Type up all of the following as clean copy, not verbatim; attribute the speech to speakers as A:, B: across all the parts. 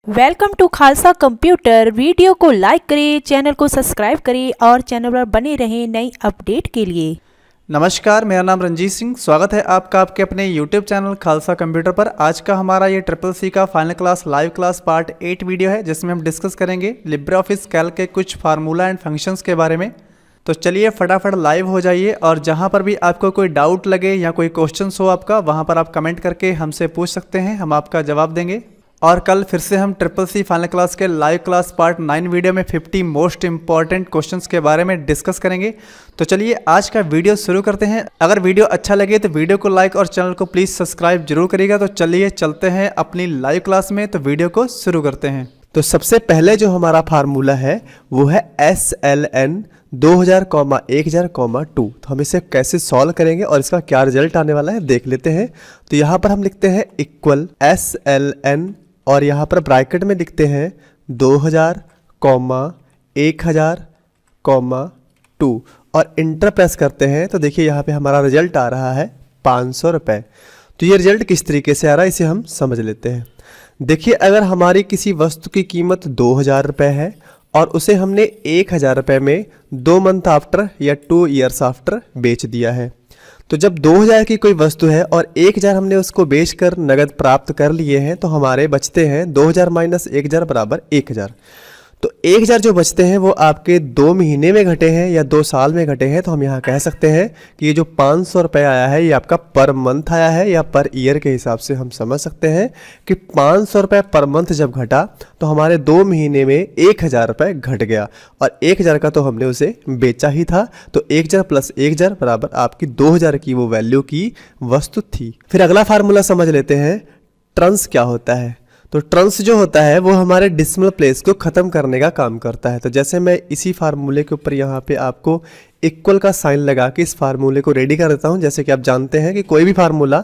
A: Welcome to Khalsa computer. Video को like करें, channel को सब्सक्राइब करें और चैनल पर बने रहें नई अपडेट के लिए।
B: नमस्कार, मेरा नाम रंजीत सिंह। स्वागत है आपका आपके अपने YouTube चैनल खालसा कंप्यूटर पर। आज का हमारा ये ट्रिपल सी का final class live class part 8 video है, जिसमें हम डिस्कस करेंगे लिब्रे ऑफिस कैल्क के कुछ फार्मूला एंड फंक्शंस के बारे में। तो चलिए फटाफट लाइव हो जाइए, और जहाँ पर भी आपको कोई डाउट लगे या कोई क्वेश्चन हो आपका, वहाँ पर आप कमेंट करके हमसे पूछ सकते हैं, हम आपका जवाब देंगे। और कल फिर से हम ट्रिपल सी फाइनल क्लास के लाइव क्लास पार्ट 9 वीडियो में 50 मोस्ट इंपॉर्टेंट क्वेश्चंस के बारे में डिस्कस करेंगे। तो चलिए आज का वीडियो शुरू करते हैं। अगर वीडियो अच्छा लगे तो वीडियो को लाइक और चैनल को प्लीज़ सब्सक्राइब जरूर करिएगा। तो चलिए चलते हैं अपनी लाइव क्लास में, तो वीडियो को शुरू करते हैं।
C: तो सबसे पहले जो हमारा फार्मूला है वो है SLN 2000,1000,2। तो हम इसे कैसे सॉल्व करेंगे और इसका क्या रिजल्ट आने वाला है देख लेते हैं। तो यहाँ पर हम लिखते हैं इक्वल SLN और यहाँ पर ब्रैकेट में लिखते हैं 2000, 1000, 2 और इंटर प्रेस करते हैं। तो देखिए यहाँ पे हमारा रिजल्ट आ रहा है 500 रुपये। तो ये रिजल्ट किस तरीके से आ रहा है इसे हम समझ लेते हैं। देखिए, अगर हमारी किसी वस्तु की कीमत 2000 रुपये है और उसे हमने 1000 रुपये में 2 मंथ आफ्टर या 2 ईयर्स आफ्टर बेच दिया है, तो जब 2000 की कोई वस्तु है और 1000 हमने उसको बेचकर नगद प्राप्त कर लिए हैं, तो हमारे बचते हैं 2000 माइनस 1000 बराबर 1000। तो 1000 जो बचते हैं वो आपके 2 महीने में घटे हैं या 2 साल में घटे हैं। तो हम यहाँ कह सकते हैं कि ये जो 500 रुपये आया है ये आपका पर मंथ आया है या पर ईयर के हिसाब से हम समझ सकते हैं कि 500 रुपये पर मंथ जब घटा तो हमारे 2 महीने में 1000 रुपये घट गया, और 1000 का तो हमने उसे बेचा ही था। तो 1000 प्लस 1000 बराबर आपकी 2000 की वो वैल्यू की वस्तु थी। फिर अगला फार्मूला समझ लेते हैं, ट्रंस क्या होता है। तो ट्रंस जो होता है वो हमारे डिसिमल प्लेस को ख़त्म करने का काम करता है। तो जैसे मैं इसी फार्मूले के ऊपर यहाँ पे आपको इक्वल का साइन लगा के इस फार्मूले को रेडी कर देता हूँ। जैसे कि आप जानते हैं कि कोई भी फार्मूला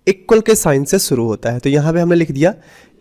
C: इक्वल के साइन से शुरू होता है। तो यहाँ पे हमने लिख दिया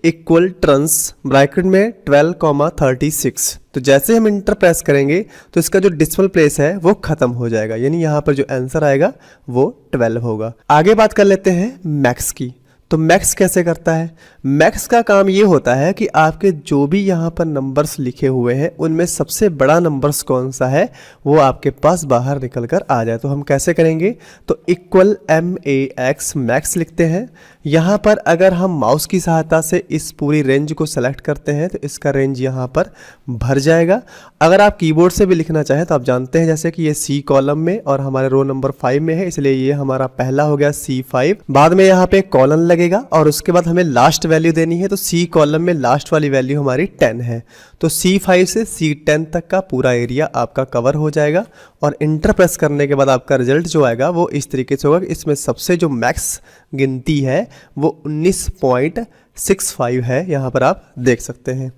C: इक्वल ट्रंस ब्रैकेट में 12,36। तो जैसे हम इंटर प्रेस करेंगे तो इसका जो डिसिमल प्लेस है वो ख़त्म हो जाएगा, यानी यहाँ पर जो आंसर आएगा वो 12 होगा। आगे बात कर लेते हैं मैक्स की। तो मैक्स कैसे करता है। मैक्स का काम ये होता है कि आपके जो भी यहाँ पर नंबर्स लिखे हुए हैं उनमें सबसे बड़ा नंबर्स कौन सा है वो आपके पास बाहर निकल कर आ जाए। तो हम कैसे करेंगे, तो इक्वल MAX मैक्स लिखते हैं। यहाँ पर अगर हम माउस की सहायता से इस पूरी रेंज को सेलेक्ट करते हैं तो इसका रेंज यहाँ पर भर जाएगा। अगर आप कीबोर्ड से भी लिखना चाहें तो आप जानते हैं जैसे कि ये C कॉलम में और हमारे रो नंबर 5 में है, इसलिए ये हमारा पहला हो गया C5। बाद में यहाँ पे कॉलन लगेगा और उसके बाद हमें लास्ट वैल्यू देनी है। तो C कॉलम में लास्ट वाली वैल्यू हमारी 10 है। तो C5 से C10 तक का पूरा एरिया आपका कवर हो जाएगा, और इंटर प्रेस करने के बाद आपका रिजल्ट जो आएगा वो इस तरीके से होगा कि इसमें सबसे जो मैक्स गिनती है वो 19.65 है, यहाँ पर आप देख सकते हैं।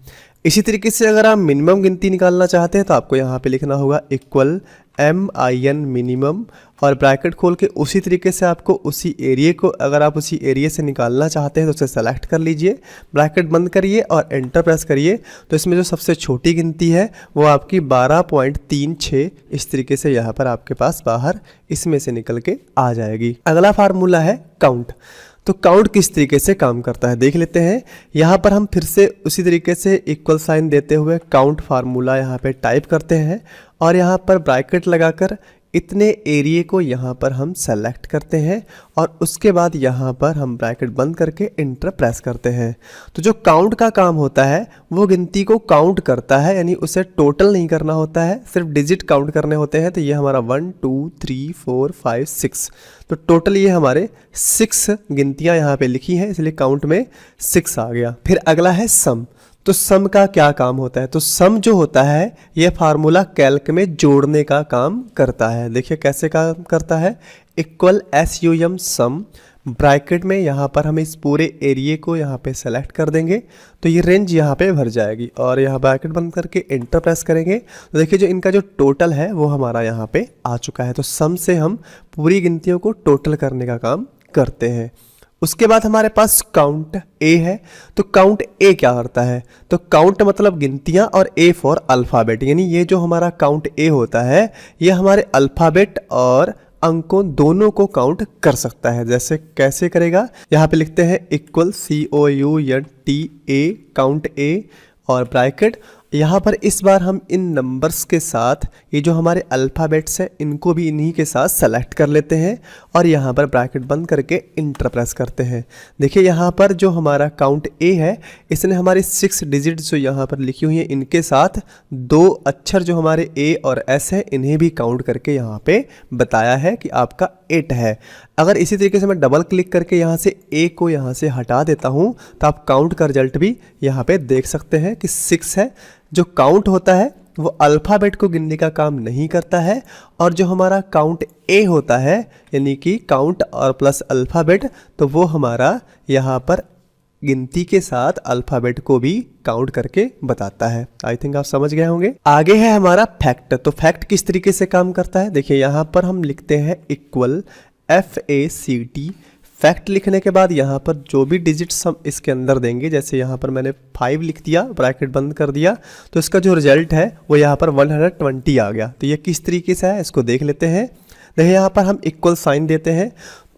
C: इसी तरीके से अगर आप मिनिमम गिनती निकालना चाहते हैं तो आपको यहाँ पे लिखना होगा इक्वल MIN मिनिमम, और ब्रैकेट खोल के उसी तरीके से आपको उसी एरिया को, अगर आप उसी एरिया से निकालना चाहते हैं तो उसे सेलेक्ट कर लीजिए, ब्रैकेट बंद करिए और एंटर प्रेस करिए। तो इसमें जो सबसे छोटी गिनती है वो आपकी 12.36 इस तरीके से यहाँ पर आपके पास बाहर इसमें से निकल के आ जाएगी। अगला फार्मूला है काउंट। तो काउंट किस तरीके से काम करता है देख लेते हैं। यहाँ पर हम फिर से उसी तरीके से इक्वल साइन देते हुए काउंट फार्मूला यहाँ पे टाइप करते हैं, और यहाँ पर ब्रैकेट लगाकर इतने एरिया को यहाँ पर हम सेलेक्ट करते हैं, और उसके बाद यहाँ पर हम ब्रैकेट बंद करके इंटर प्रेस करते हैं। तो जो काउंट का काम होता है वो गिनती को काउंट करता है, यानी उसे टोटल नहीं करना होता है, सिर्फ डिजिट काउंट करने होते हैं। तो ये हमारा 1 2 3 4 5 6, तो टोटल ये हमारे 6 गिनतियाँ यहाँ पे लिखी हैं, इसलिए काउंट में 6 आ गया। फिर अगला है सम। तो सम का क्या काम होता है, तो सम जो होता है ये फार्मूला कैल्क में जोड़ने का काम करता है। देखिए कैसे काम करता है, इक्वल SUM सम ब्रैकेट में यहाँ पर हम इस पूरे एरिया को यहाँ पे सेलेक्ट कर देंगे, तो ये रेंज यहाँ पे भर जाएगी, और यहाँ ब्रैकेट बंद करके इंटर प्रेस करेंगे तो देखिए जो इनका जो टोटल है वो हमारा यहाँ पे आ चुका है। तो सम से हम पूरी गिनतियों को टोटल करने का काम करते हैं। उसके बाद हमारे पास काउंट ए है। तो काउंट ए क्या करता है, तो काउंट मतलब गिनतियां और ए फॉर अल्फ़ाबेट, यानी ये जो हमारा काउंट ए होता है ये हमारे अल्फ़ाबेट और अंकों दोनों को काउंट कर सकता है। जैसे कैसे करेगा, यहाँ पे लिखते हैं इक्वल COUNTA काउंट A और ब्रैकेट। यहाँ पर इस बार हम इन नंबर्स के साथ ये जो हमारे अल्फ़ाबेट्स हैं इनको भी इन्हीं के साथ सेलेक्ट कर लेते हैं और यहाँ पर ब्रैकेट बंद करके इंटर प्रेस करते हैं। देखिए यहाँ पर जो हमारा काउंट A है इसने हमारे 6 डिजिट जो यहाँ पर लिखी हुई हैं इनके साथ 2 अक्षर जो हमारे A और S है इन्हें भी काउंट करके यहाँ पे बताया है कि आपका 8 है। अगर इसी तरीके से मैं डबल क्लिक करके यहाँ से A को यहाँ से हटा देता हूँ तो आप काउंट का रिजल्ट भी यहाँ पे देख सकते हैं कि 6 है। जो काउंट होता है वो अल्फ़ाबेट को गिनने का काम नहीं करता है और जो हमारा काउंट A होता है यानी कि काउंट और प्लस अल्फ़ाबेट तो वो हमारा यहाँ पर गिनती के साथ अल्फ़ाबेट को भी काउंट करके बताता है। आई थिंक आप समझ गए होंगे। आगे है हमारा फैक्ट। तो फैक्ट किस तरीके से काम करता है, देखिए यहाँ पर हम लिखते हैं इक्वल FACT। फैक्ट लिखने के बाद यहाँ पर जो भी डिजिट्स हम इसके अंदर देंगे, जैसे यहाँ पर मैंने 5 लिख दिया, ब्रैकेट बंद कर दिया, तो इसका जो रिजल्ट है वो यहाँ पर 120 आ गया। तो ये किस तरीके से है इसको देख लेते हैं। देखिए यहाँ पर हम इक्वल साइन देते हैं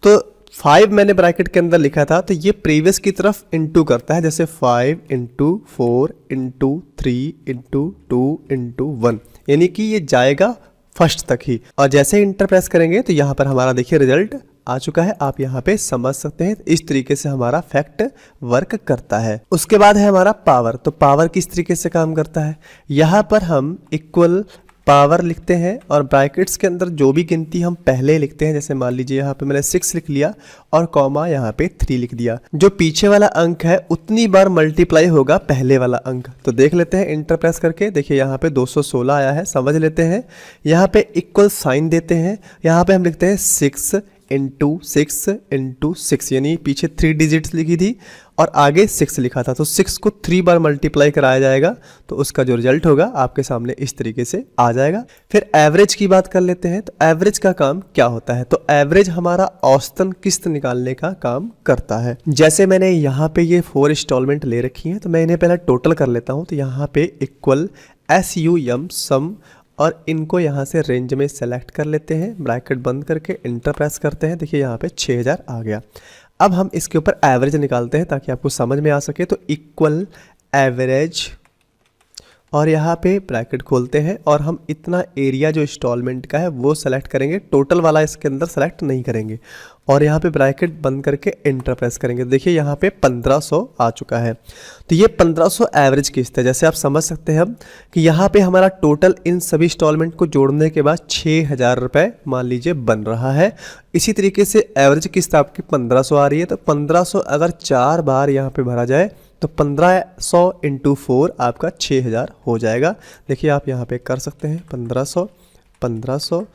C: तो 5 मैंने ब्रैकेट के अंदर लिखा था तो ये प्रीवियस की तरफ इनटू करता है, जैसे 5 × 4 × 3 × 2 × 1, यानी कि ये जाएगा फर्स्ट तक ही। और जैसे इंटर प्रेस करेंगे तो यहाँ पर हमारा देखिए रिजल्ट आ चुका है। आप यहाँ पे समझ सकते हैं इस तरीके से हमारा फैक्ट वर्क करता है। उसके बाद है हमारा पावर। तो पावर किस तरीके से काम करता है, यहाँ पर हम इक्वल पावर लिखते हैं और ब्रैकेट्स के अंदर जो भी गिनती हम पहले लिखते हैं, जैसे मान लीजिए यहाँ पे मैंने 6 लिख लिया और कॉमा यहाँ पे 3 लिख दिया, जो पीछे वाला अंक है उतनी बार मल्टीप्लाई होगा पहले वाला अंक। तो देख लेते हैं इंटर प्रेस करके, देखिए यहाँ पे 216 आया है, समझ लेते हैं। यहाँ पे इक्वल साइन देते हैं, यहाँ पे हम लिखते हैं 6 × 6 × 6, यानी पीछे 3 डिजिट्स लिखी थी और आगे 6 लिखा था, तो 6 को 3 बार मल्टीप्लाई कराया जाएगा तो उसका जो रिजल्ट होगा आपके सामने इस तरीके से आ जाएगा। फिर एवरेज की बात कर लेते हैं। तो एवरेज का काम क्या होता है, तो एवरेज हमारा औसतन किस्त निकालने का काम करता है। जैसे मैंने यहाँ पे ये 4 इंस्टॉलमेंट ले रखी हैं तो मैं इन्हें पहले टोटल कर लेता हूँ। तो यहाँ पे इक्वल SUM सम और इनको यहाँ से रेंज में सेलेक्ट कर लेते हैं, ब्रैकेट बंद करके इंटर प्रेस करते हैं। देखिए यहाँ पे 6000 आ गया। अब हम इसके ऊपर एवरेज निकालते हैं ताकि आपको समझ में आ सके। तो इक्वल एवरेज और यहाँ पे ब्रैकेट खोलते हैं और हम इतना एरिया जो इंस्टॉलमेंट का है वो सेलेक्ट करेंगे, टोटल वाला इसके अंदर सेलेक्ट नहीं करेंगे और यहाँ पे ब्रैकेट बंद करके इंटर प्रेस करेंगे। देखिए यहाँ पे 1500 आ चुका है। तो ये 1500 एवरेज किस्त है। जैसे आप समझ सकते हैं हम कि यहाँ पे हमारा टोटल इन सभी इंस्टॉलमेंट को जोड़ने के बाद 6000 रुपये मान लीजिए बन रहा है। इसी तरीके से एवरेज किस्त आपकी 1500 आ रही है, तो 1500 अगर 4 बार यहाँ पे भरा जाए तो 1500 × 4 आपका 6000 हो जाएगा। देखिए आप यहाँ पे कर सकते हैं 1500, 1500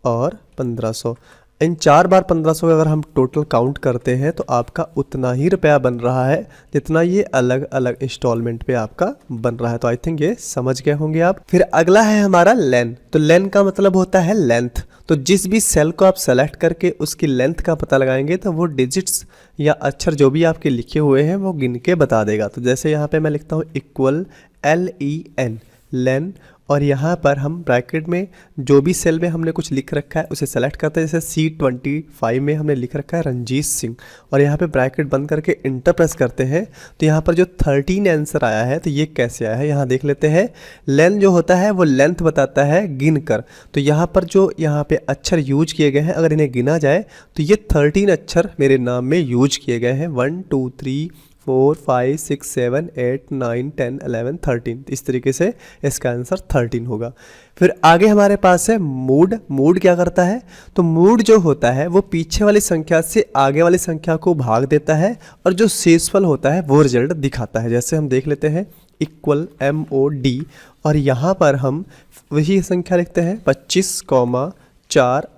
C: और 1500, इन 4 बार 1500 अगर हम टोटल काउंट करते हैं तो आपका उतना ही रुपया बन रहा है जितना ये अलग अलग इंस्टॉलमेंट पे आपका बन रहा है। तो आई थिंक ये समझ गए होंगे आप। फिर अगला है हमारा लेन। तो लेन का मतलब होता है लेंथ। तो जिस भी सेल को आप सेलेक्ट करके उसकी लेंथ का पता लगाएंगे तो वो डिजिट्स या अक्षर जो भी आपके लिखे हुए हैं वो गिन के बता देगा। तो जैसे यहाँ पे मैं लिखता हूँ इक्वल LEN लेन और यहाँ पर हम ब्रैकेट में जो भी सेल में हमने कुछ लिख रखा है उसे सेलेक्ट करते हैं। जैसे C25 में हमने लिख रखा है रंजीत सिंह और यहाँ पे ब्रैकेट बंद करके इंटर प्रेस करते हैं तो यहाँ पर जो 13 आंसर आया है तो ये कैसे आया है यहाँ देख लेते हैं। लेन जो होता है वो लेंथ बताता है गिन कर। तो यहाँ पर जो यहाँ पे अक्षर यूज किए गए हैं अगर इन्हें गिना जाए तो ये 13 अक्षर मेरे नाम में यूज किए गए हैं। 1 2 3 4 5 6 7 8 9 10 11 13, इस तरीके से इसका आंसर 13 होगा। फिर आगे हमारे पास है मूड। मूड क्या करता है, तो मूड जो होता है वो पीछे वाली संख्या से आगे वाली संख्या को भाग देता है और जो शेषफल होता है वो रिजल्ट दिखाता है। जैसे हम देख लेते हैं इक्वल MOD और यहाँ पर हम वही संख्या लिखते हैं 25,4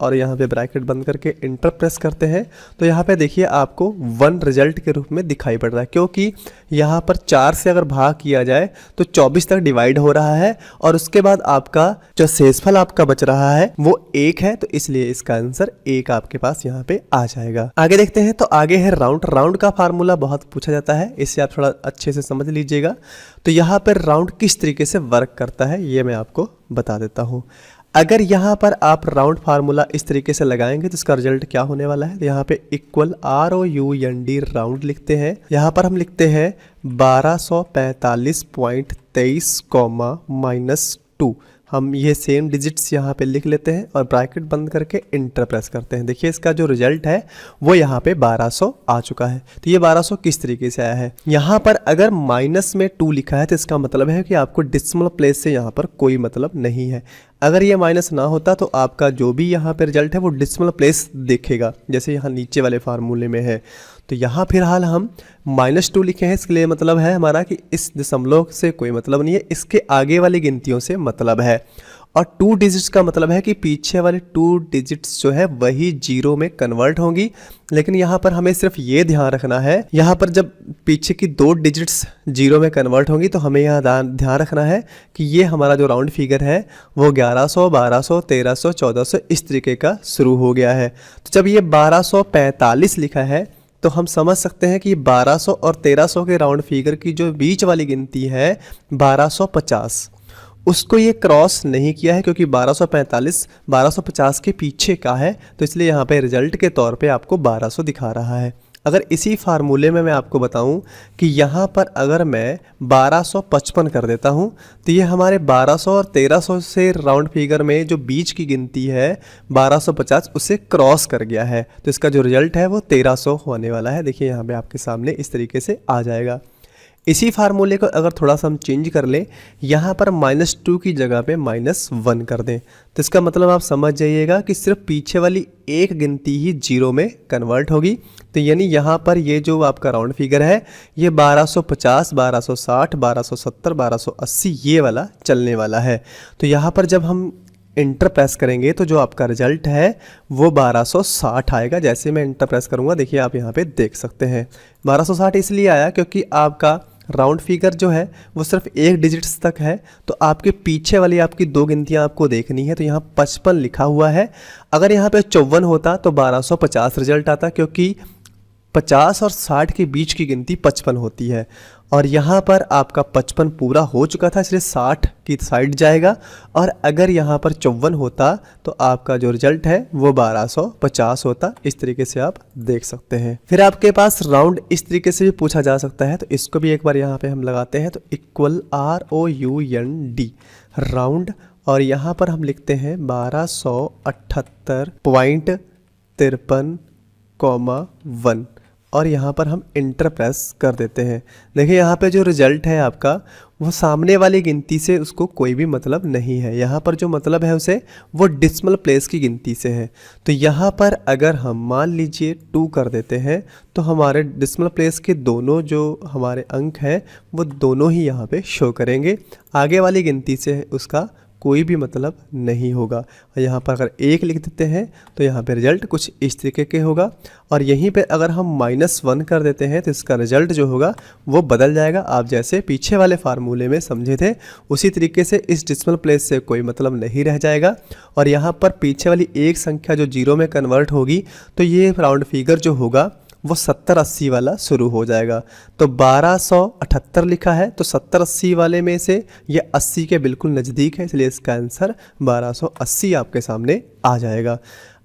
C: और यहाँ पे ब्रैकेट बंद करके इंटर प्रेस करते हैं तो यहाँ पे देखिए आपको 1 रिजल्ट के रूप में दिखाई पड़ रहा है, क्योंकि यहाँ पर 4 से अगर भाग किया जाए तो 24 तक डिवाइड हो रहा है और उसके बाद आपका जो शेषफल आपका बच रहा है वो 1 है, तो इसलिए इसका आंसर 1 आपके पास यहाँ पे आ जाएगा। आगे देखते हैं। तो आगे है राउंड। राउंड का फार्मूला बहुत पूछा जाता है, इससे आप थोड़ा अच्छे से समझ लीजिएगा। तो यहाँ पर राउंड किस तरीके से वर्क करता है ये मैं आपको बता देता हूँ। अगर यहाँ पर आप राउंड फार्मूला इस तरीके से लगाएंगे तो इसका रिजल्ट क्या होने वाला है, यहाँ पे इक्वल ROUND राउंड लिखते हैं, यहाँ पर हम लिखते हैं 1245.23 -2। हम ये सेम डिजिट्स यहाँ पे लिख लेते हैं और ब्रैकेट बंद करके इंटर प्रेस करते हैं। देखिए इसका जो रिजल्ट है वो यहाँ पे 1200 आ चुका है। तो ये 1200 किस तरीके से आया है, यहाँ पर अगर माइनस में 2 लिखा है तो इसका मतलब है कि आपको डिसिमल प्लेस से यहाँ पर कोई मतलब नहीं है। अगर ये माइनस ना होता तो आपका जो भी यहाँ पे रिजल्ट है वो डिसिमल प्लेस देखेगा, जैसे यहाँ नीचे वाले फार्मूले में है। तो यहाँ फिलहाल हम -2 लिखे हैं, इसके लिए मतलब है हमारा कि इस दशमलव से कोई मतलब नहीं है, इसके आगे वाली गिनतियों से मतलब है। और 2 डिजिट्स का मतलब है कि पीछे वाले 2 डिजिट्स जो है वही 0 में कन्वर्ट होंगी। लेकिन यहाँ पर हमें सिर्फ ये ध्यान रखना है, यहाँ पर जब पीछे की 2 डिजिट्स 0 में कन्वर्ट होंगी तो हमें यहाँ ध्यान रखना है कि ये हमारा जो राउंड फिगर है वो 1100, 1200, 1300, 1400 इस तरीके का शुरू हो गया है। तो जब ये 1245 लिखा है तो हम समझ सकते हैं कि 1200 और 1300 के राउंड फिगर की जो बीच वाली गिनती है 1250, उसको ये क्रॉस नहीं किया है क्योंकि 1245 1250 के पीछे का है, तो इसलिए यहाँ पे रिजल्ट के तौर पे आपको 1200 दिखा रहा है। अगर इसी फार्मूले में मैं आपको बताऊं कि यहाँ पर अगर मैं 1255 कर देता हूँ तो ये हमारे 1200 और 1300 से राउंड फिगर में जो बीच की गिनती है 1250 उसे क्रॉस कर गया है। तो इसका जो रिजल्ट है वो 1300 होने वाला है। देखिए यहाँ पे आपके सामने इस तरीके से आ जाएगा। इसी फार्मूले को अगर थोड़ा सा हम चेंज कर लें, यहाँ पर -2 की जगह पे -1 कर दें तो इसका मतलब आप समझ जाइएगा कि सिर्फ पीछे वाली एक गिनती ही 0 में कन्वर्ट होगी। तो यानी यहाँ पर ये जो आपका राउंड फिगर है ये 1250, 1260, 1270, 1280 ये वाला चलने वाला है। तो यहाँ पर जब हम इंटर प्रेस करेंगे तो जो आपका रिजल्ट है वो 1260 आएगा। जैसे मैं इंटर प्रेस करूँगा देखिए आप यहाँ पे देख सकते हैं 1260 इसलिए आया क्योंकि आपका राउंड फिगर जो है वो सिर्फ एक डिजिट्स तक है। तो आपके पीछे वाली आपकी 2 गिनतियाँ आपको देखनी है, तो यहाँ 55 लिखा हुआ है। अगर यहाँ पे 54 होता तो 1250 रिजल्ट आता, क्योंकि 50 और 60 के बीच की गिनती 55 होती है और यहाँ पर आपका 55 पूरा हो चुका था इसलिए 60 की साइड जाएगा। और अगर यहाँ पर 54 होता तो आपका जो रिजल्ट है वो 1250 होता। इस तरीके से आप देख सकते हैं। फिर आपके पास राउंड इस तरीके से भी पूछा जा सकता है, तो इसको भी एक बार यहाँ पे हम लगाते हैं। तो इक्वल ROUND राउंड और यहाँ पर हम लिखते हैं 1278.53,1 और यहाँ पर हम इंटर प्रेस कर देते हैं। देखिए यहाँ पे जो रिजल्ट है आपका वो सामने वाली गिनती से उसको कोई भी मतलब नहीं है। यहाँ पर जो मतलब है उसे वो डिसिमल प्लेस की गिनती से है। तो यहाँ पर अगर हम मान लीजिए 2 कर देते हैं तो हमारे डिसिमल प्लेस के दोनों जो हमारे अंक हैं वो दोनों ही यहाँ पे शो करेंगे। आगे वाली गिनती से उसका कोई भी मतलब नहीं होगा। और यहाँ पर अगर 1 लिख देते हैं तो यहाँ पे रिजल्ट कुछ इस तरीके के होगा। और यहीं पे अगर हम -1 कर देते हैं तो इसका रिजल्ट जो होगा वो बदल जाएगा। आप जैसे पीछे वाले फार्मूले में समझे थे उसी तरीके से इस डिसिमल प्लेस से कोई मतलब नहीं रह जाएगा। और यहाँ पर पीछे वाली एक संख्या जो 0 में कन्वर्ट होगी तो ये राउंड फिगर जो होगा वो 70-80 वाला शुरू हो जाएगा। तो 1278 लिखा है तो 70-80 वाले में से ये 80 के बिल्कुल नज़दीक है, इसलिए इसका आंसर 1280 आपके सामने आ जाएगा।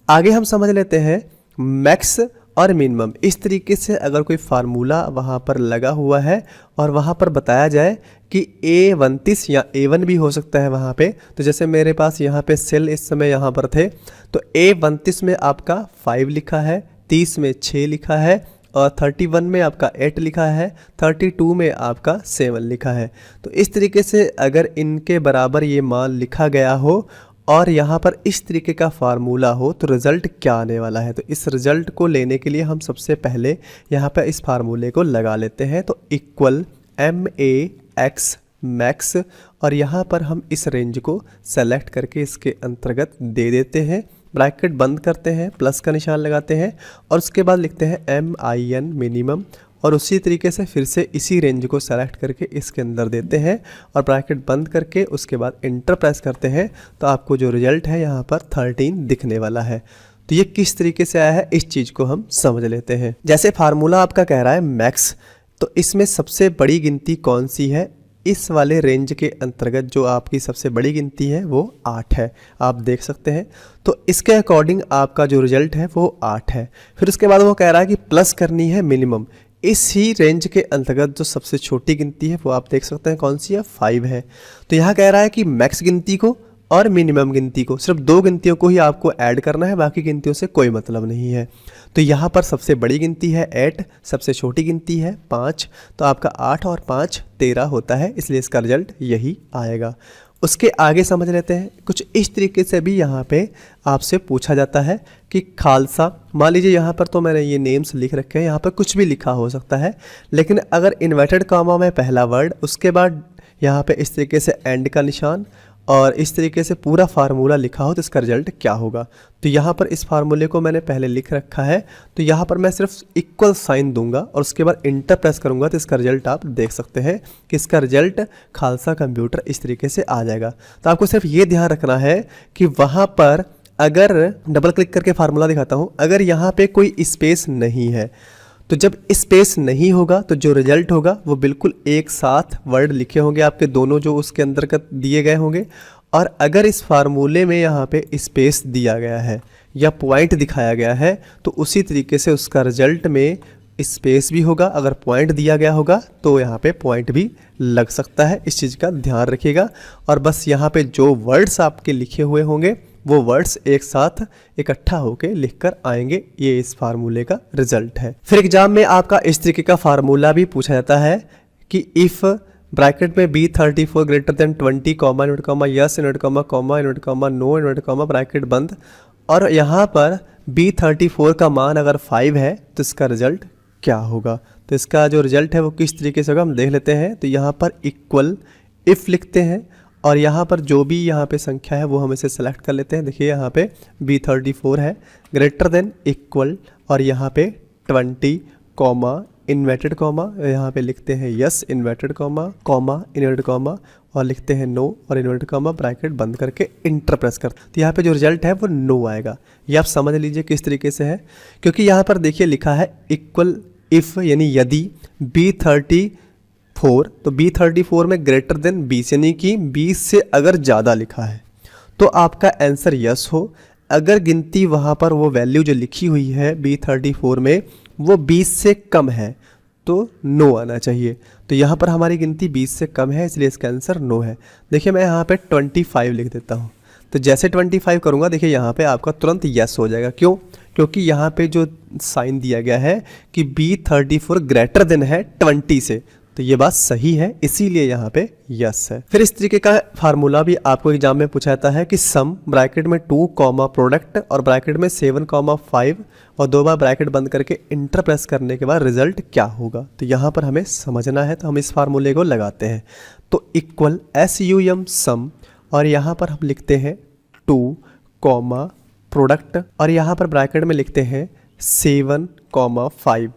C: आगे हम समझ लेते हैं मैक्स और मिनिमम। इस तरीके से अगर कोई फार्मूला वहाँ पर लगा हुआ है और वहाँ पर बताया जाए कि A29 या A1 भी हो सकता है वहाँ पे, तो जैसे मेरे पास यहाँ पे सेल इस समय यहाँ पर थे तो A29 में आपका 5 लिखा है, 30 में 6 लिखा है और 31 में आपका 8 लिखा है, 32 में आपका 7 लिखा है। तो इस तरीके से अगर इनके बराबर ये मान लिखा गया हो और यहाँ पर इस तरीके का फार्मूला हो तो रिज़ल्ट क्या आने वाला है। तो इस रिज़ल्ट को लेने के लिए हम सबसे पहले यहाँ पर इस फार्मूले को लगा लेते हैं। तो इक्वल MAX मैक्स और यहाँ पर हम इस रेंज को सेलेक्ट करके इसके अंतर्गत दे देते हैं। ब्रैकेट बंद करते हैं, प्लस का निशान लगाते हैं और उसके बाद लिखते हैं MIN मिनिमम और उसी तरीके से फिर से इसी रेंज को सेलेक्ट करके इसके अंदर देते हैं और ब्रैकेट बंद करके उसके बाद इंटर प्रेस करते हैं। तो आपको जो रिजल्ट है यहाँ पर 13 दिखने वाला है। तो ये किस तरीके से आया है इस चीज़ को हम समझ लेते हैं। जैसे फार्मूला आपका कह रहा है मैक्स, तो इसमें सबसे बड़ी गिनती कौन सी है इस वाले रेंज के अंतर्गत जो आपकी सबसे बड़ी गिनती है वो 8 है, आप देख सकते हैं। तो इसके अकॉर्डिंग आपका जो रिजल्ट है वो 8 है। फिर उसके बाद वो कह रहा है कि प्लस करनी है मिनिमम। इस ही रेंज के अंतर्गत जो सबसे छोटी गिनती है वो आप देख सकते हैं कौन सी है, 5 है। तो यहाँ कह रहा है कि मैक्स गिनती को और मिनिमम गिनती को, सिर्फ 2 गिनतियों को ही आपको ऐड करना है, बाकी गिनतियों से कोई मतलब नहीं है। तो यहाँ पर सबसे बड़ी गिनती है 8, सबसे छोटी गिनती है 5, तो आपका 8 और 5 13 होता है, इसलिए इसका रिजल्ट यही आएगा। उसके आगे समझ लेते हैं। कुछ इस तरीके से भी यहाँ पे आपसे पूछा जाता है कि खालसा, मान लीजिए यहाँ पर तो मैंने ये नेम्स लिख रखे हैं, यहाँ पर कुछ भी लिखा हो सकता है, लेकिन अगर इन्वर्टेड कॉमा में पहला वर्ड, उसके बाद यहाँ पे इस तरीके से एंड का निशान और इस तरीके से पूरा फार्मूला लिखा हो तो इसका रिजल्ट क्या होगा। तो यहाँ पर इस फार्मूले को मैंने पहले लिख रखा है, तो यहाँ पर मैं सिर्फ इक्वल साइन दूंगा और उसके बाद इंटर प्रेस करूँगा तो इसका रिजल्ट आप देख सकते हैं कि इसका रिजल्ट खालसा कंप्यूटर इस तरीके से आ जाएगा। तो आपको सिर्फ ये ध्यान रखना है कि वहाँ पर अगर डबल क्लिक करके फार्मूला दिखाता हूँ, अगर यहाँ पर कोई स्पेस नहीं है तो जब स्पेस नहीं होगा तो जो रिजल्ट होगा वो बिल्कुल एक साथ वर्ड लिखे होंगे आपके दोनों जो उसके अंदर का दिए गए होंगे। और अगर इस फार्मूले में यहाँ पे स्पेस दिया गया है या पॉइंट दिखाया गया है तो उसी तरीके से उसका रिजल्ट में स्पेस भी होगा, अगर पॉइंट दिया गया होगा तो यहाँ पे पॉइंट भी लग सकता है। इस चीज़ का ध्यान रखिएगा। और बस यहाँ पे जो वर्ड्स आपके लिखे हुए होंगे वो वर्ड्स एक साथ इकट्ठा होकर लिखकर आएंगे, ये इस फार्मूले का रिजल्ट है। फिर एग्जाम में आपका इस तरीके का फार्मूला भी पूछा जाता है कि इफ़ ब्रैकेट में B34 greater than 20 comma invert comma yes invert comma invert comma no invert comma bracket बंद, और यहाँ पर B34 का मान अगर 5 है तो इसका रिजल्ट क्या होगा। तो इसका जो रिजल्ट है वो किस तरीके से होगा हम देख लेते हैं। तो यहाँ पर इक्वल इफ़ लिखते हैं और यहाँ पर जो भी यहाँ पे संख्या है वो हम इसे सेलेक्ट कर लेते हैं। देखिए यहाँ पे B34 है, ग्रेटर देन इक्वल और यहाँ पे 20 कॉमा इन्वर्टेड कॉमा, यहाँ पे लिखते हैं yes inverted comma inverted comma और लिखते हैं नो और इन्वर्टेड कॉमा ब्रैकेट बंद करके इंटर प्रेस करते हैं। तो यहाँ पे जो रिजल्ट है वो नो आएगा। ये आप समझ लीजिए किस तरीके से है, क्योंकि यहाँ पर देखिए लिखा है इक्वल इफ़ यानी यदि B34, तो B34 में ग्रेटर देन 20 यानी कि 20 से अगर ज़्यादा लिखा है तो आपका आंसर यस हो। अगर गिनती वहाँ पर वो वैल्यू जो लिखी हुई है B34 में वो 20 से कम है तो नो आना चाहिए। तो यहाँ पर हमारी गिनती 20 से कम है इसलिए इसका आंसर नो है। देखिए मैं यहाँ पे 25 लिख देता हूँ, तो जैसे 25 करूँगा देखिए यहाँ पे आपका तुरंत यस हो जाएगा। क्यों? क्योंकि यहाँ पे जो साइन दिया गया है कि B34 ग्रेटर देन है 20 से, तो ये बात सही है इसीलिए यहाँ पे यस है। फिर इस तरीके का फार्मूला भी आपको एग्जाम में पूछा जाता है कि सम ब्रैकेट में 2 कॉमा प्रोडक्ट और ब्रैकेट में 7 कॉमा 5 और 2 बार ब्रैकेट बंद करके इंटर प्रेस करने के बाद रिजल्ट क्या होगा। तो यहाँ पर हमें समझना है तो हम इस फार्मूले को लगाते हैं। तो इक्वल SUM सम और यहाँ पर हम लिखते हैं 2 कॉमा प्रोडक्ट और यहाँ पर ब्रैकेट में लिखते हैं 7 कॉमा 5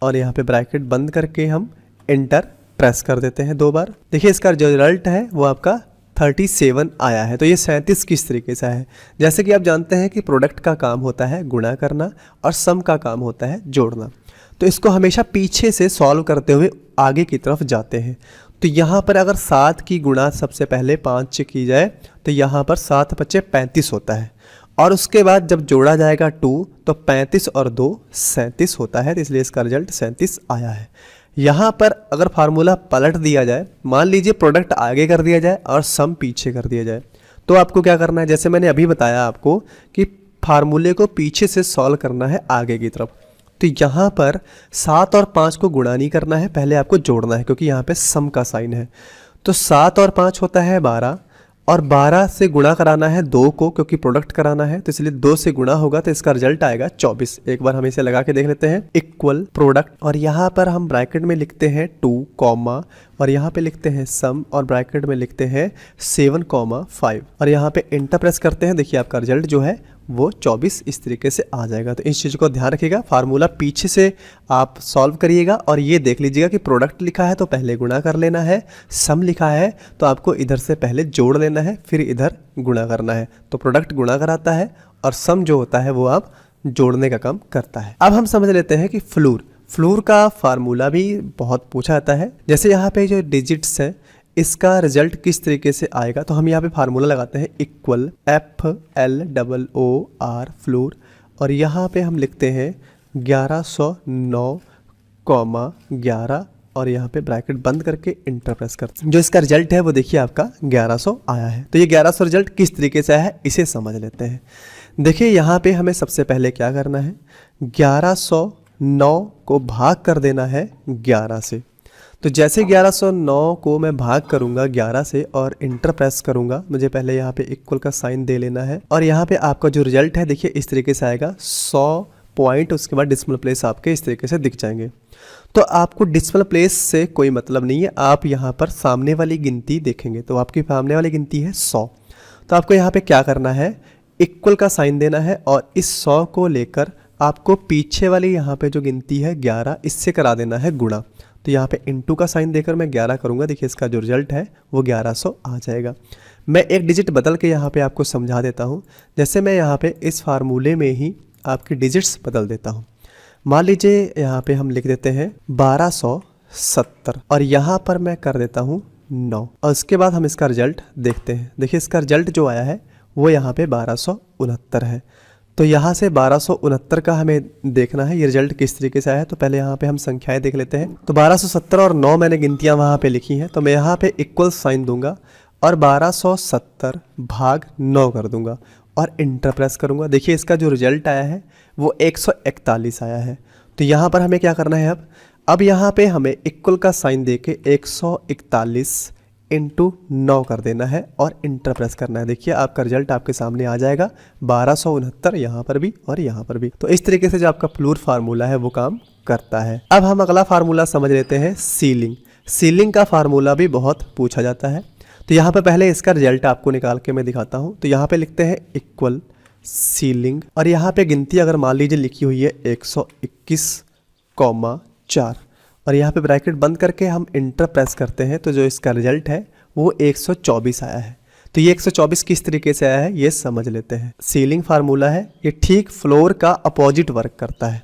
C: और यहाँ पे ब्रैकेट बंद करके हम इंटर प्रेस कर देते हैं 2 बार। देखिए इसका जो रिजल्ट है वो आपका 37 आया है। तो ये 37 किस तरीके से है, जैसे कि आप जानते हैं कि प्रोडक्ट का काम होता है गुणा करना और सम का काम होता है जोड़ना, तो इसको हमेशा पीछे से सॉल्व करते हुए आगे की तरफ जाते हैं। तो यहाँ पर अगर 7 की गुणा सबसे पहले 5 से की जाए तो यहाँ पर 7 × 5 = 35 होता है और उसके बाद जब जोड़ा जाएगा 2 तो 35 और 2 37 होता है, तो इसलिए इसका रिजल्ट 37 आया है। यहाँ पर अगर फार्मूला पलट दिया जाए, मान लीजिए प्रोडक्ट आगे कर दिया जाए और सम पीछे कर दिया जाए, तो आपको क्या करना है, जैसे मैंने अभी बताया आपको कि फार्मूले को पीछे से सॉल्व करना है आगे की तरफ। तो यहाँ पर 7 और 5 को गुणा नहीं करना है, पहले आपको जोड़ना है क्योंकि यहाँ पे सम का साइन है। तो 7 और 5 होता है 12 और 12 से गुणा कराना है 2 को क्योंकि प्रोडक्ट कराना है, तो इसलिए 2 से गुणा होगा तो इसका रिजल्ट आएगा 24। एक बार हम इसे लगा के देख लेते हैं। इक्वल प्रोडक्ट और यहाँ पर हम ब्रैकेट में लिखते हैं 2 कॉमा और यहाँ पे लिखते हैं सम और ब्रैकेट में लिखते हैं 7 कॉमा 5 और यहाँ पे इंटर प्रेस करते हैं। देखिए आपका रिजल्ट जो है वो 24 इस तरीके से आ जाएगा। तो इस चीज़ को ध्यान रखिएगा, फार्मूला पीछे से आप सॉल्व करिएगा और ये देख लीजिएगा कि प्रोडक्ट लिखा है तो पहले गुणा कर लेना है, सम लिखा है तो आपको इधर से पहले जोड़ लेना है फिर इधर गुणा करना है। तो प्रोडक्ट गुणा कराता है और सम जो होता है वो आप जोड़ने का काम करता है। अब हम समझ लेते हैं कि फ्लूर का फार्मूला भी बहुत पूछा जाता है। जैसे यहाँ पे जो डिजिट्स हैं इसका रिजल्ट किस तरीके से आएगा, तो हम यहाँ पे फार्मूला लगाते हैं इक्वल FLOOR फ्लोर, और यहाँ पे हम लिखते हैं 1109,11 और यहाँ पे ब्रैकेट बंद करके इंटर प्रेस करते हैं। जो इसका रिजल्ट है वो देखिए आपका 1100 आया है। तो ये 1100 रिजल्ट किस तरीके से आया है इसे समझ लेते हैं। देखिए यहाँ पे हमें सबसे पहले क्या करना है, 1109 को भाग कर देना है 11 से। तो जैसे 1109 को मैं भाग करूंगा 11 से और इंटर प्रेस करूंगा, मुझे पहले यहाँ पे इक्वल का साइन दे लेना है और यहाँ पे आपका जो रिजल्ट है देखिए इस तरीके से आएगा 100 पॉइंट, उसके बाद डिसिमल प्लेस आपके इस तरीके से दिख जाएंगे। तो आपको डिसिमल प्लेस से कोई मतलब नहीं है, आप यहाँ पर सामने वाली गिनती देखेंगे तो आपकी सामने वाली गिनती है 100। तो आपको यहाँ पे क्या करना है, इक्वल का साइन देना है और इस 100 को लेकर आपको पीछे वाली यहाँ पे जो गिनती है 11 इससे करा देना है गुणा। तो यहाँ पे इनटू का साइन देकर मैं 11 करूँगा, देखिए इसका जो रिजल्ट है वो 1100 आ जाएगा। मैं एक डिजिट बदल के यहाँ पे आपको समझा देता हूँ। जैसे मैं यहाँ पे इस फार्मूले में ही आपकी डिजिट्स बदल देता हूँ। मान लीजिए यहाँ पे हम लिख देते हैं 1270 और यहाँ पर मैं कर देता हूँ 9 और उसके बाद हम इसका रिजल्ट देखते हैं। देखिए इसका रिजल्ट जो आया है वो यहाँ पे 1269 है। तो यहाँ से 1269 का हमें देखना है ये रिजल्ट किस तरीके से आया है। तो पहले यहाँ पे हम संख्याएं देख लेते हैं। तो 1270 और 9 मैंने गिनतियाँ वहाँ पे लिखी हैं, तो मैं यहाँ पे इक्वल साइन दूंगा और 1270 भाग 9 कर दूंगा और इंटर प्रेस करूंगा। देखिए इसका जो रिजल्ट आया है वो 141 आया है। तो यहाँ पर हमें क्या करना है, अब यहाँ पे हमें इक्वल का साइन देके 141 इंटू 9 कर देना है और इंटर प्रेस करना है। देखिए आपका रिजल्ट आपके सामने आ जाएगा 1269 यहाँ पर भी और यहाँ पर भी। तो इस तरीके से जो आपका फ्लोर फार्मूला है वो काम करता है। अब हम अगला फार्मूला समझ लेते हैं, सीलिंग। सीलिंग का फार्मूला भी बहुत पूछा जाता है। तो यहाँ पे पहले इसका रिजल्ट आपको निकाल के मैं दिखाता हूँ। तो यहाँ पे लिखते हैं इक्वल सीलिंग और यहाँ पे गिनती अगर मान लीजिए लिखी हुई है 121,4 और यहाँ पे ब्रैकेट बंद करके हम इंटर प्रेस करते हैं, तो जो इसका रिजल्ट है वो 124 आया है। तो ये 124 किस तरीके से आया है ये समझ लेते हैं। सीलिंग फार्मूला है, ये ठीक फ्लोर का अपोजिट वर्क करता है।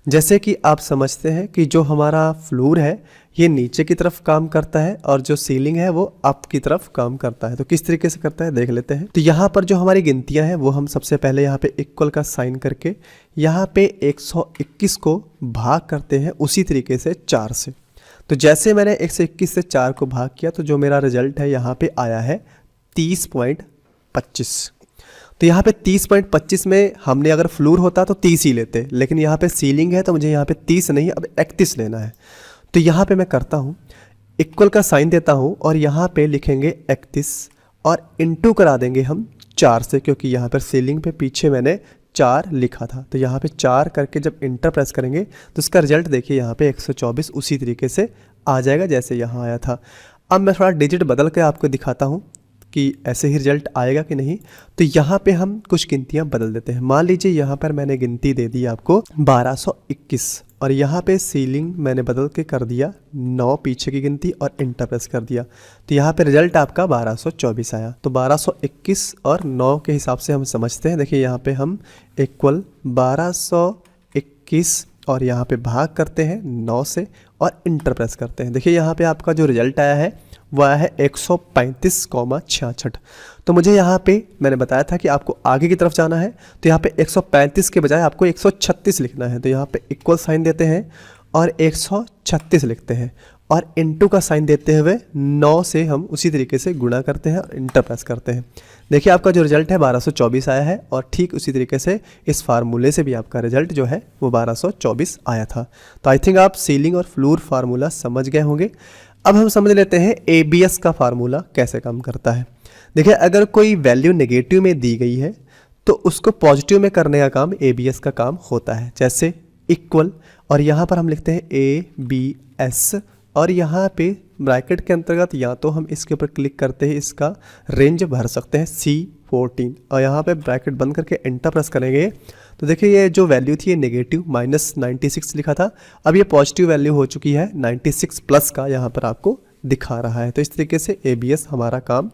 C: जैसे कि आप समझते हैं कि जो हमारा फ्लोर है ये नीचे की तरफ काम करता है और जो सीलिंग है वो अप की तरफ काम करता है। तो किस तरीके से करता है देख लेते हैं। तो यहाँ पर जो हमारी गिनतियाँ हैं वो हम सबसे पहले यहाँ पे इक्वल का साइन करके यहाँ पे 121 को भाग करते हैं उसी तरीके से 4 से। तो जैसे मैंने 121 से 4 को भाग किया तो जो मेरा रिजल्ट है यहाँ पे आया है 30.25। तो यहाँ पे 30.25 में हमने अगर फ्लोर होता तो 30 ही लेते, लेकिन यहाँ पे सीलिंग है तो मुझे यहाँ पे 30 नहीं अब 31 लेना है। तो यहाँ पे मैं करता हूँ इक्वल का साइन देता हूँ और यहाँ पे लिखेंगे 31 और इंटू करा देंगे हम 4 से, क्योंकि यहाँ पर सीलिंग पे पीछे मैंने 4 लिखा था। तो यहाँ पे 4 करके जब इंटर प्रेस करेंगे तो इसका रिजल्ट देखिए यहाँ पे 124 उसी तरीके से आ जाएगा जैसे यहाँ आया था। अब मैं थोड़ा डिजिट बदल के आपको दिखाता हूँ कि ऐसे ही रिजल्ट आएगा कि नहीं। तो यहाँ पे हम कुछ गिनतियाँ बदल देते हैं। मान लीजिए यहाँ पर मैंने गिनती दे दी आपको 1221 और यहाँ पे सीलिंग मैंने बदल के कर दिया 9 पीछे की गिनती और इंटर प्रेस कर दिया। तो यहाँ पे रिजल्ट आपका 1224 आया। तो 1221 और 9 के हिसाब से हम समझते हैं। देखिए यहाँ पे हम इक्वल 1221 और यहाँ पे भाग करते हैं 9 से और इंटर प्रेस करते हैं। देखिए यहाँ पे आपका जो रिजल्ट आया है वो आया है 135,66। तो मुझे यहाँ पे मैंने बताया था कि आपको आगे की तरफ जाना है, तो यहाँ पे 135 के बजाय आपको 136 लिखना है। तो यहाँ पे इक्वल साइन देते हैं और 136 लिखते हैं और इंटू का साइन देते हुए 9 से हम उसी तरीके से गुणा करते हैं और इंटर प्रेस करते हैं। देखिए आपका जो रिजल्ट है 1224 आया है और ठीक उसी तरीके से इस फार्मूले से भी आपका रिजल्ट जो है वो 1224 आया था। तो आई थिंक आप सीलिंग और फ्लोर फार्मूला समझ गए होंगे। अब हम समझ लेते हैं ABS का फार्मूला कैसे काम करता है। देखिए अगर कोई वैल्यू नेगेटिव में दी गई है तो उसको पॉजिटिव में करने का काम ABS का काम होता है। जैसे इक्वल और यहाँ पर हम लिखते हैं ABS और यहाँ पे ब्रैकेट के अंतर्गत या तो हम इसके ऊपर क्लिक करते हैं, इसका रेंज भर सकते हैं C14 और यहाँ पे ब्रैकेट बंद करके एंटर प्रेस करेंगे तो देखिए ये जो वैल्यू थी ये नेगेटिव -96 लिखा था, अब ये पॉजिटिव वैल्यू हो चुकी है 96 प्लस का यहाँ पर आपको दिखा रहा है। तो इस तरीके से ABS हमारा काम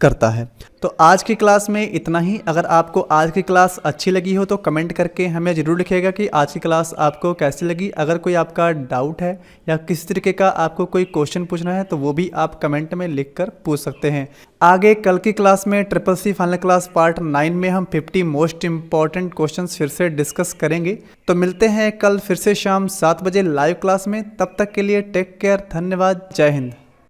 C: करता है।
B: तो आज की क्लास में इतना ही। अगर आपको आज की क्लास अच्छी लगी हो तो कमेंट करके हमें ज़रूर लिखिएगा कि आज की क्लास आपको कैसी लगी। अगर कोई आपका डाउट है या किसी तरीके का आपको कोई क्वेश्चन पूछना है तो वो भी आप कमेंट में लिखकर पूछ सकते हैं। आगे कल की क्लास में triple C final class part 9 में हम 50 मोस्ट इंपॉर्टेंट क्वेश्चंस फिर से डिस्कस करेंगे। तो मिलते हैं कल फिर से शाम 7 बजे लाइव क्लास में। तब तक के लिए टेक केयर, धन्यवाद, जय हिंद।